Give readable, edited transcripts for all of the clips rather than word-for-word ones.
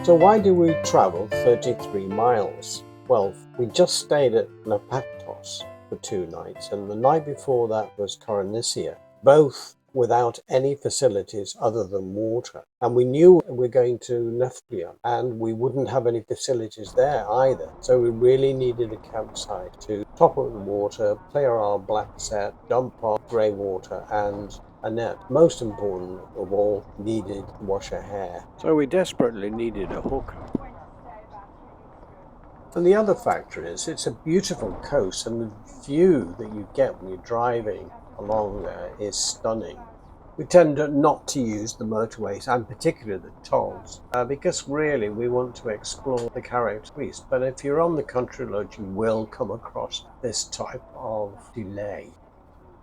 So why do we travel 33 miles? Well, we just stayed at Napatos for 2 nights, and the night before that was Coronisia, both without any facilities other than water. And we knew we were going to Nafplion, and we wouldn't have any facilities there either. So we really needed a campsite to top up the water, clear our black set, dump our grey water, and a net. Most important of all, needed to wash our hair. So we desperately needed a hookup. And the other factor is it's a beautiful coast, and the view that you get when you're driving along there is stunning. We tend not to use the motorways, and particularly the tolls, because really we want to explore the characteristics. But if you're on the country road, you will come across this type of delay.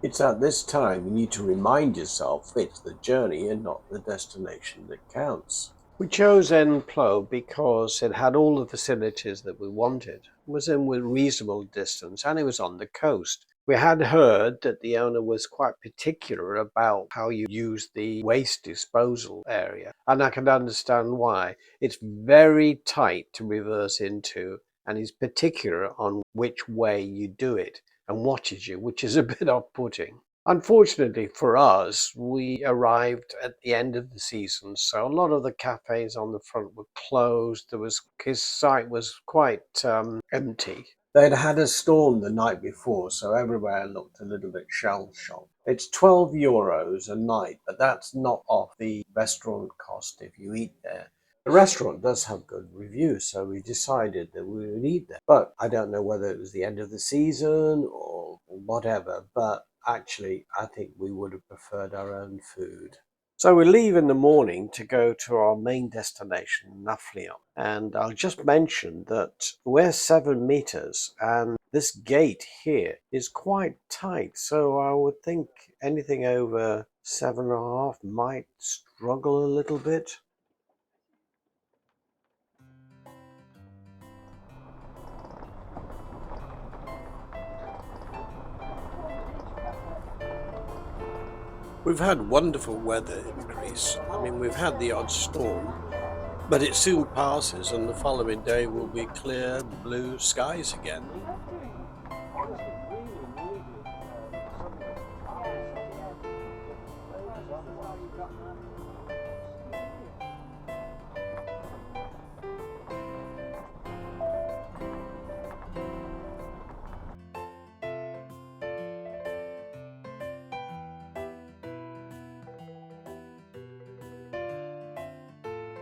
It's at this time you need to remind yourself it's the journey and not the destination that counts. We chose Plo because it had all the facilities that we wanted. It was in a reasonable distance and it was on the coast. We had heard that the owner was quite particular about how you use the waste disposal area, and I can understand why. It's very tight to reverse into, and he's particular on which way you do it and watches you, which is a bit off-putting. Unfortunately for us, we arrived at the end of the season, so a lot of the cafes on the front were closed. His site was quite empty. They'd had a storm the night before, so everywhere looked a little bit shell-shocked. It's €12 a night, but that's not off the restaurant cost if you eat there. The restaurant does have good reviews, so we decided that we would eat there. But I don't know whether it was the end of the season or whatever, but actually I think we would have preferred our own food. So we leave in the morning to go to our main destination, Nafplion. And I'll just mention that we're 7 meters and this gate here is quite tight. So I would think anything over 7.5 might struggle a little bit. We've had wonderful weather in Greece. I mean, we've had the odd storm, but it soon passes and the following day will be clear blue skies again.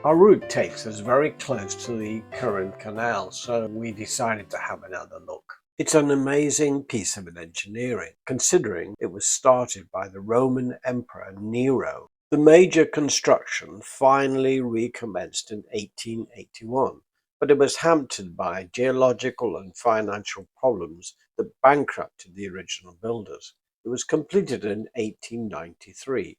Our route takes us very close to the current canal, so we decided to have another look. It's an amazing piece of engineering, considering it was started by the Roman Emperor Nero. The major construction finally recommenced in 1881, but it was hampered by geological and financial problems that bankrupted the original builders. It was completed in 1893,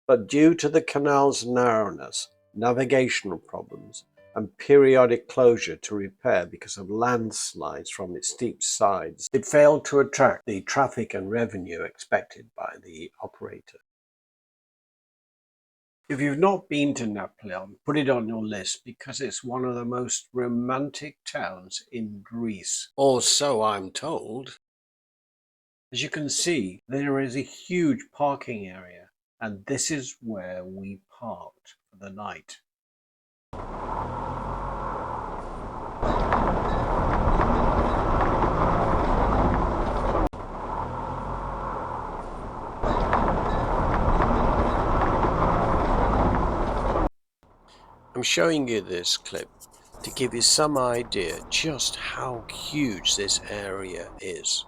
but due to the canal's narrowness, navigational problems, and periodic closure to repair because of landslides from its steep sides, it failed to attract the traffic and revenue expected by the operator. If you've not been to Nafplion, put it on your list because it's one of the most romantic towns in Greece, or so I'm told. As you can see, there is a huge parking area, and this is where we parked for the night. I'm showing you this clip to give you some idea just how huge this area is.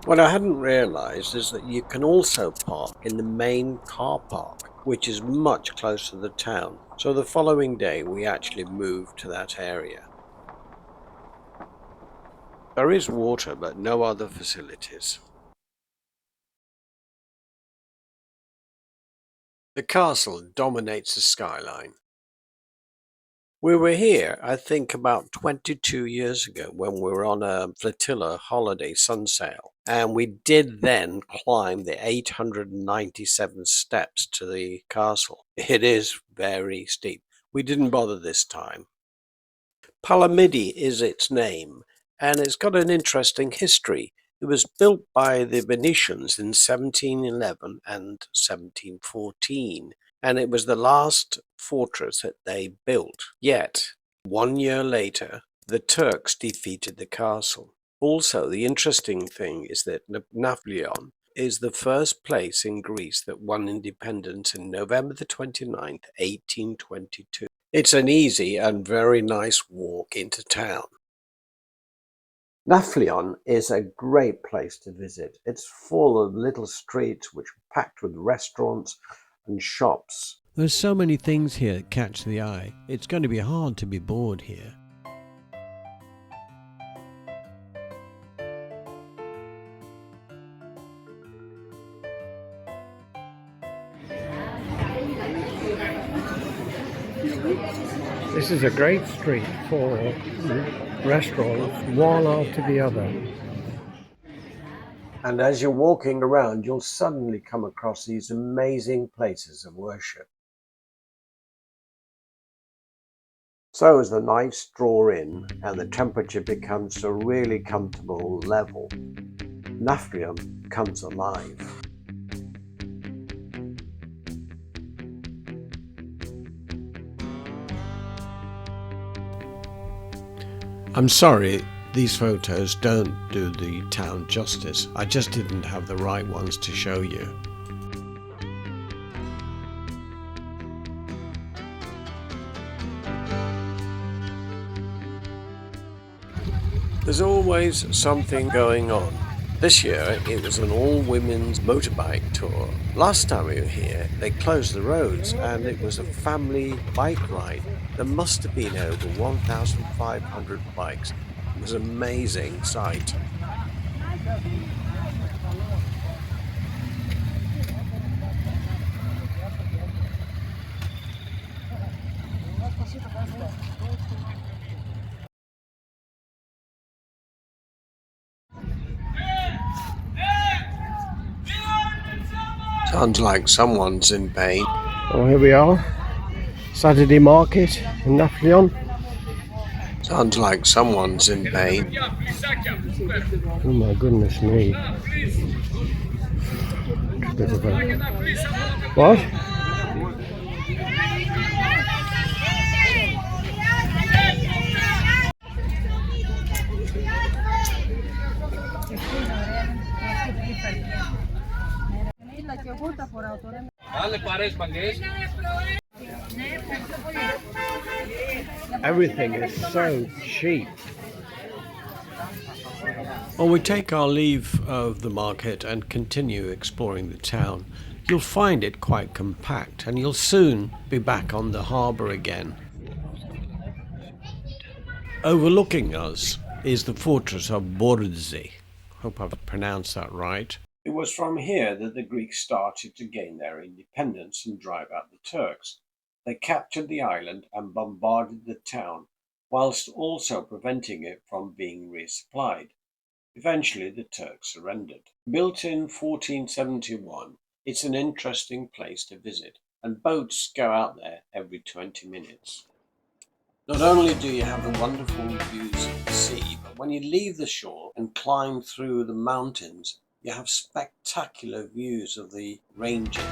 What I hadn't realized is that you can also park in the main car park, which is much closer to the town. So the following day we actually moved to that area. There is water, but no other facilities. The castle dominates the skyline. We were here, I think, about 22 years ago when we were on a flotilla holiday sun sail. And we did then climb the 897 steps to the castle. It is very steep. We didn't bother this time. Peloponnese is its name, and it's got an interesting history. It was built by the Venetians in 1711 and 1714, and it was the last fortress that they built. Yet, 1 year later, the Turks defeated the castle. Also, the interesting thing is that Nafplion is the first place in Greece that won independence in November the 29th, 1822. It's an easy and very nice walk into town. Nafplion is a great place to visit. It's full of little streets which are packed with restaurants and shops. There's so many things here that catch the eye. It's going to be hard to be bored here. This is a great street for restaurants, one after the other. And as you're walking around, you'll suddenly come across these amazing places of worship. So as the nights draw in and the temperature becomes a really comfortable level, Nafplion comes alive. I'm sorry, these photos don't do the town justice. I just didn't have the right ones to show you. There's always something going on. This year it was an all-women's motorbike tour. Last time we were here, they closed the roads and it was a family bike ride. There must have been over 1,500 bikes. It was an amazing sight. Sounds like someone's in pain. Oh, here we are. Saturday market in Nafplion. Sounds like someone's in pain. Oh my goodness me. Bit of a... What? Everything is so cheap. Well, we take our leave of the market and continue exploring the town. You'll find it quite compact and you'll soon be back on the harbour again. Overlooking us is the fortress of Motorhome. Hope I've pronounced that right. It was from here that the Greeks started to gain their independence and drive out the Turks. They captured the island and bombarded the town, whilst also preventing it from being resupplied. Eventually the Turks surrendered. Built in 1471, it's an interesting place to visit, and boats go out there every 20 minutes. Not only do you have the wonderful views of the sea, but when you leave the shore and climb through the mountains, you have spectacular views of the ranges.